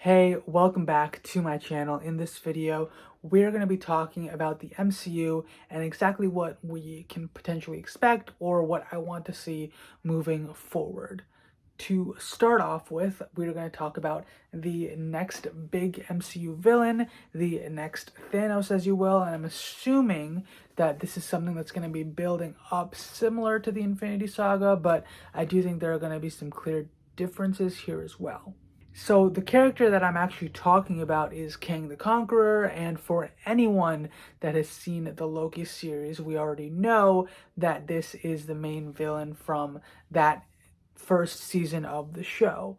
Hey, welcome back to my channel. In this video, we're going to be talking about the MCU and exactly what we can potentially expect or what I want to see moving forward. To start off with, we're going to talk about the next big MCU villain, the next Thanos, as you will, and I'm assuming that this is something that's going to be building up similar to the Infinity Saga, but I do think there are going to be some clear differences here as well. So the character that I'm actually talking about is Kang the Conqueror, and for anyone that has seen the Loki series, we already know that this is the main villain from that first season of the show.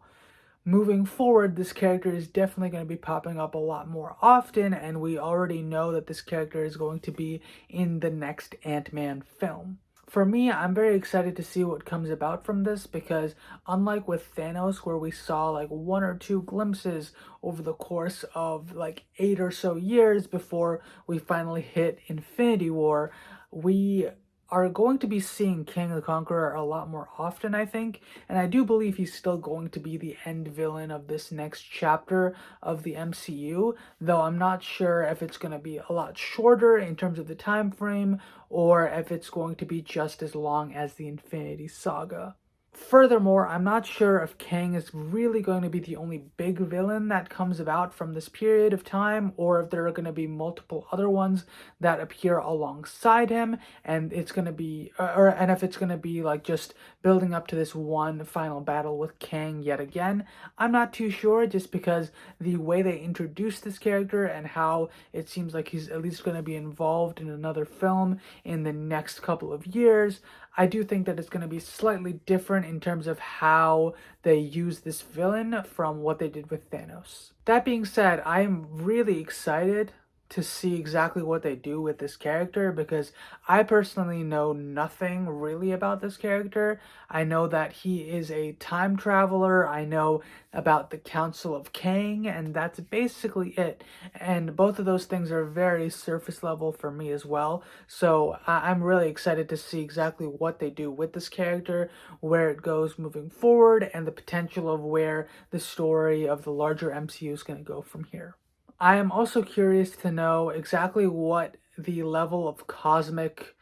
Moving forward, this character is definitely going to be popping up a lot more often, and we already know that this character is going to be in the next Ant-Man film. For me, I'm very excited to see what comes about from this because unlike with Thanos, where we saw like one or two glimpses over the course of like 8 or so years before we finally hit Infinity War, we are going to be seeing King the Conqueror a lot more often, I think, and I do believe he's still going to be the end villain of this next chapter of the MCU, though I'm not sure if it's going to be a lot shorter in terms of the time frame or if it's going to be just as long as the Infinity Saga. Furthermore, I'm not sure if Kang is really going to be the only big villain that comes about from this period of time, or if there are going to be multiple other ones that appear alongside him, and it's going to be, and if it's going to be like just building up to this one final battle with Kang yet again. I'm not too sure, just because the way they introduce this character and how it seems like he's at least going to be involved in another film in the next couple of years. I do think that it's going to be slightly different in terms of how they use this villain from what they did with Thanos. That being said, I am really excited to see exactly what they do with this character because I personally know nothing really about this character. I know that he is a time traveler. I know about the Council of Kang, and that's basically it. And both of those things are very surface level for me as well. So I'm really excited to see exactly what they do with this character, where it goes moving forward, and the potential of where the story of the larger MCU is going to go from here. I am also curious to know exactly what the level of cosmic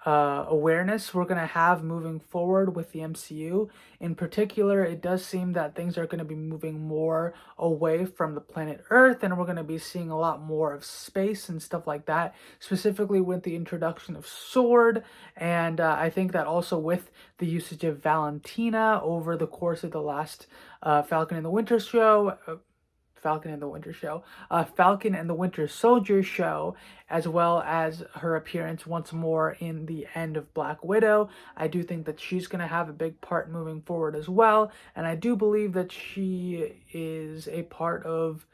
awareness we're going to have moving forward with the MCU. In particular, it does seem that things are going to be moving more away from the planet Earth, and we're going to be seeing a lot more of space and stuff like that, specifically with the introduction of Sword. And I think that also with the usage of Valentina over the course of the last Falcon and the Winter show. Falcon and the Winter Soldier show, as well as her appearance once more in the end of Black Widow. I do think that she's going to have a big part moving forward as well, and I do believe that she is a part of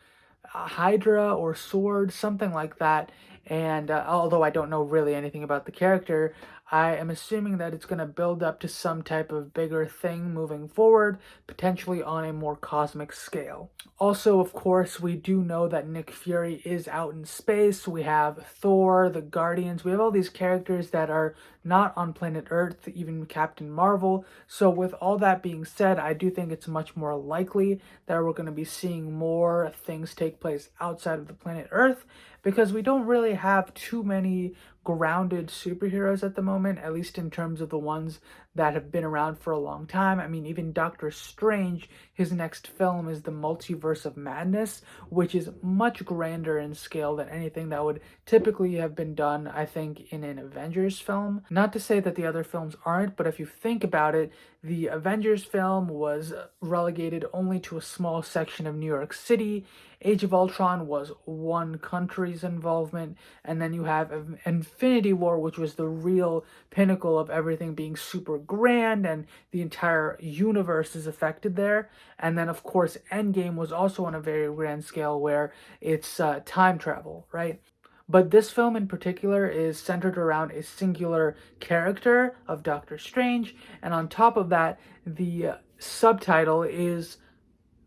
Hydra or Sword, something like that. And although I don't know really anything about the character, I am assuming that it's going to build up to some type of bigger thing moving forward, potentially on a more cosmic scale. Also, of course, we do know that Nick Fury is out in space. We have Thor, the Guardians. We have all these characters that are not on planet Earth, even Captain Marvel. So with all that being said, I do think it's much more likely that we're going to be seeing more things take place outside of the planet Earth, because we don't really have too many grounded superheroes at the moment, at least in terms of the ones that have been around for a long time. I mean, even Doctor Strange, his next film is the Multiverse of Madness, which is much grander in scale than anything that would typically have been done, I think, in an Avengers film. Not to say that the other films aren't, but if you think about it, the Avengers film was relegated only to a small section of New York City. Age of Ultron was one country's involvement, and then you have Infinity War, which was the real pinnacle of everything being super grand, and the entire universe is affected there. And then, of course, Endgame was also on a very grand scale where it's time travel, right? But this film in particular is centered around a singular character of Doctor Strange, and on top of that, the subtitle is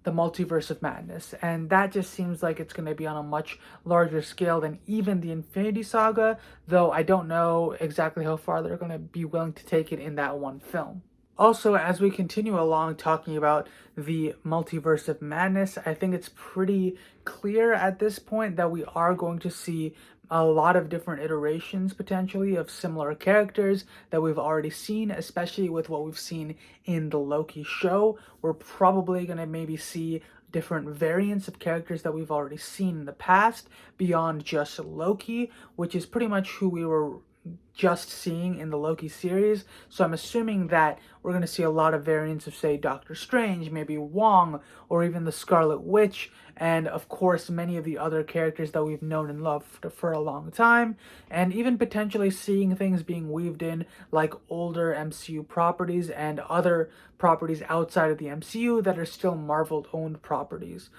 the Multiverse of Madness, and that just seems like it's going to be on a much larger scale than even the Infinity Saga, though I don't know exactly how far they're going to be willing to take it in that one film. Also, as we continue along talking about the multiverse of madness, I think it's pretty clear at this point that we are going to see a lot of different iterations potentially of similar characters that we've already seen, especially with what we've seen in the Loki show. We're probably going to maybe see different variants of characters that we've already seen in the past beyond just Loki, which is pretty much who we were just seeing in the Loki series. So I'm assuming that we're going to see a lot of variants of, say, Doctor Strange, maybe Wong, or even the Scarlet Witch, and of course many of the other characters that we've known and loved for a long time, and even potentially seeing things being weaved in like older MCU properties and other properties outside of the MCU that are still Marvel owned properties.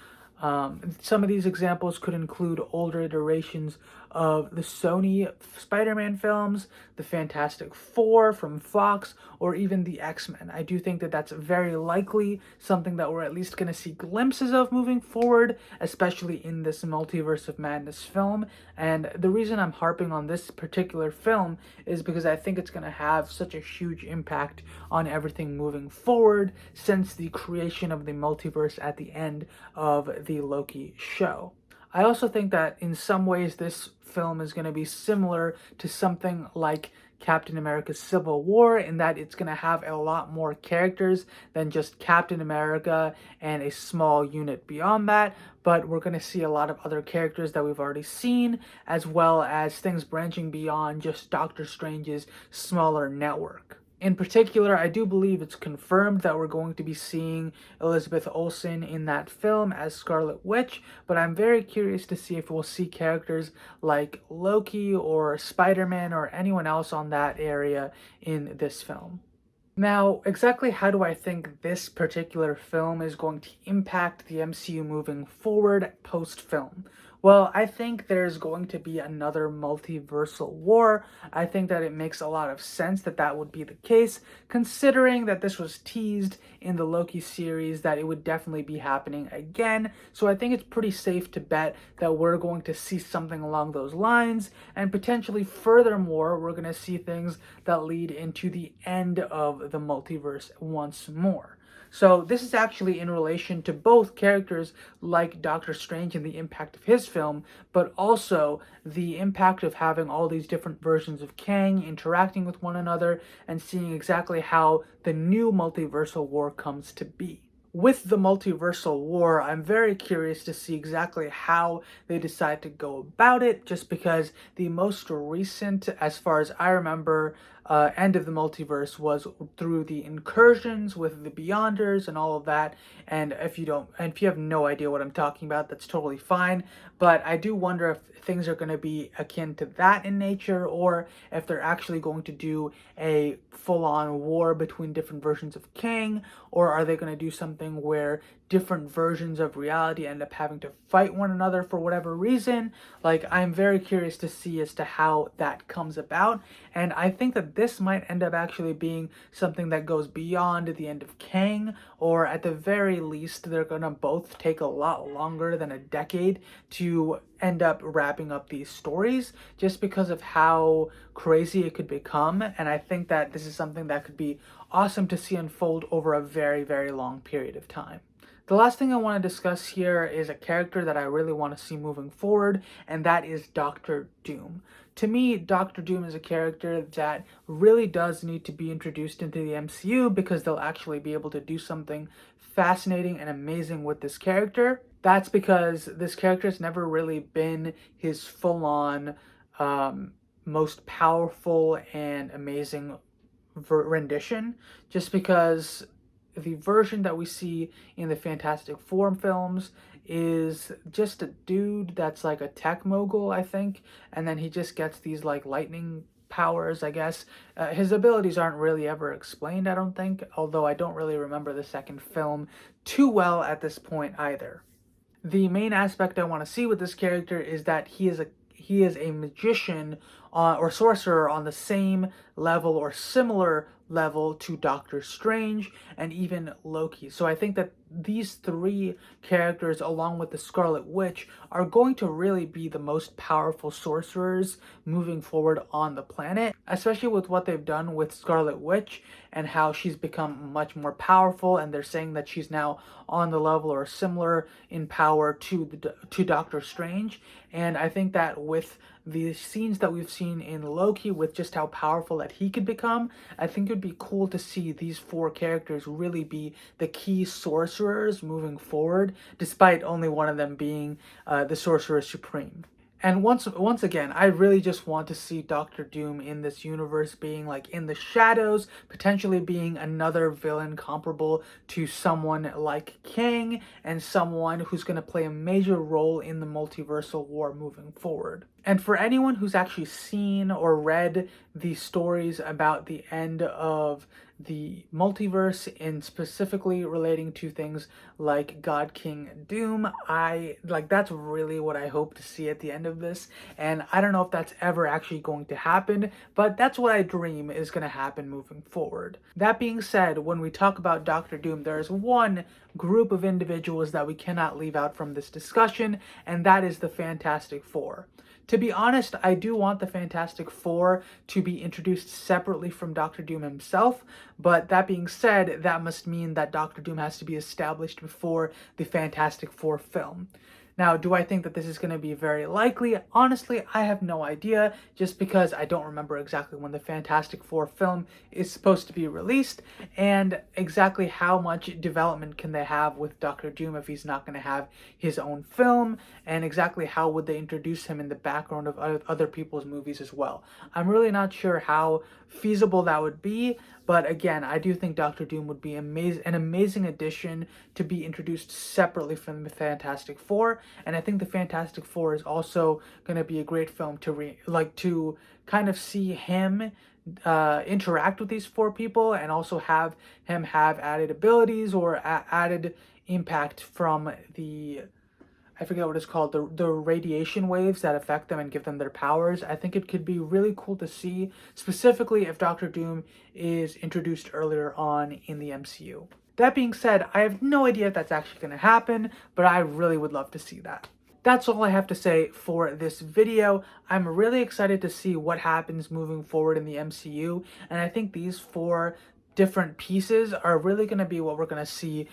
Some of these examples could include older iterations of the Sony Spider-Man films, the Fantastic Four from Fox, or even the X-Men. I do think that that's very likely something that we're at least going to see glimpses of moving forward, especially in this Multiverse of Madness film. And the reason I'm harping on this particular film is because I think it's going to have such a huge impact on everything moving forward since the creation of the multiverse at the end of the Loki show. I also think that in some ways this film is going to be similar to something like Captain America Civil War in that it's going to have a lot more characters than just Captain America and a small unit beyond that, but we're going to see a lot of other characters that we've already seen, as well as things branching beyond just Doctor Strange's smaller network. In particular, I do believe it's confirmed that we're going to be seeing Elizabeth Olsen in that film as Scarlet Witch, but I'm very curious to see if we'll see characters like Loki or Spider-Man or anyone else on that area in this film. Now, exactly how do I think this particular film is going to impact the MCU moving forward post-film? Well, I think there's going to be another multiversal war. I think that it makes a lot of sense that that would be the case, considering that this was teased in the Loki series that it would definitely be happening again. So I think it's pretty safe to bet that we're going to see something along those lines, and potentially furthermore, we're going to see things that lead into the end of the multiverse once more. So this is actually in relation to both characters like Doctor Strange and the impact of his film, but also the impact of having all these different versions of Kang interacting with one another and seeing exactly how the new multiversal war comes to be. With the multiversal war, I'm very curious to see exactly how they decide to go about it, just because the most recent, as far as I remember, end of the multiverse was through the incursions with the Beyonders and all of that. And if you have no idea what I'm talking about, that's totally fine. But I do wonder if things are going to be akin to that in nature, or if they're actually going to do a full-on war between different versions of Kang, or are they going to do something where different versions of reality end up having to fight one another for whatever reason. Like, I'm very curious to see as to how that comes about, and I think that this might end up actually being something that goes beyond the end of Kang, or at the very least, they're gonna both take a lot longer than a decade to end up wrapping up these stories, just because of how crazy it could become. And I think that this is something that could be awesome to see unfold over a very, very long period of time. The last thing I want to discuss here is a character that I really want to see moving forward, and that is Doctor Doom. To me, Doctor Doom is a character that really does need to be introduced into the MCU because they'll actually be able to do something fascinating and amazing with this character. That's because this character has never really been his full-on, most powerful and amazing rendition, just because the version that we see in the Fantastic Four films is just a dude that's like a tech mogul, I think, and then he just gets these like lightning powers, I guess. His abilities aren't really ever explained, I don't think, although I don't really remember the second film too well at this point either. The main aspect I want to see with this character is that he is a magician or sorcerer on the same level or similar level to Doctor Strange and even Loki. So I think that these three characters, along with the Scarlet Witch, are going to really be the most powerful sorcerers moving forward on the planet, especially with what they've done with Scarlet Witch and how she's become much more powerful, and they're saying that she's now on the level or similar in power to Doctor Strange. And I think that with the scenes that we've seen in Loki, with just how powerful that he could become, I think it would be cool to see these four characters really be the key sorcerers moving forward, despite only one of them being the Sorcerer Supreme. And once again, I really just want to see Doctor Doom in this universe being like in the shadows, potentially being another villain comparable to someone like Kang, and someone who's going to play a major role in the multiversal war moving forward. And for anyone who's actually seen or read the stories about the end of the multiverse, and specifically relating to things like God King Doom, that's really what I hope to see at the end of this. And I don't know if that's ever actually going to happen, but that's what I dream is going to happen moving forward. That being said, when we talk about Doctor Doom, there is one group of individuals that we cannot leave out from this discussion, and that is the Fantastic Four. To be honest, I do want the Fantastic Four to be introduced separately from Doctor Doom himself, but that being said, that must mean that Doctor Doom has to be established before the Fantastic Four film. Now, do I think that this is going to be very likely? Honestly, I have no idea, just because I don't remember exactly when the Fantastic Four film is supposed to be released, and exactly how much development can they have with Doctor Doom if he's not going to have his own film, and exactly how would they introduce him in the background of other people's movies as well. I'm really not sure how feasible that would be, but again, I do think Doctor Doom would be an amazing addition to be introduced separately from the Fantastic Four, and I think the Fantastic Four is also going to be a great film to kind of see him interact with these four people, and also have him have added abilities or added impact from the, I forget what it's called, the radiation waves that affect them and give them their powers. I think it could be really cool to see, specifically if Doctor Doom is introduced earlier on in the MCU. That being said, I have no idea if that's actually going to happen, but I really would love to see that. That's all I have to say for this video. I'm really excited to see what happens moving forward in the MCU, and I think these four different pieces are really going to be what we're going to see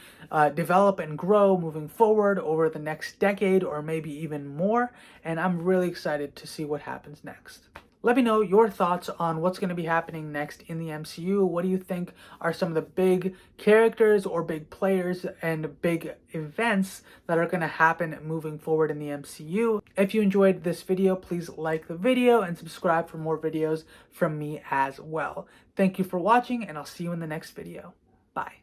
develop and grow moving forward over the next decade, or maybe even more, and I'm really excited to see what happens next. Let me know your thoughts on what's going to be happening next in the MCU. What do you think are some of the big characters or big players and big events that are going to happen moving forward in the MCU? If you enjoyed this video, please like the video and subscribe for more videos from me as well. Thank you for watching, and I'll see you in the next video. Bye.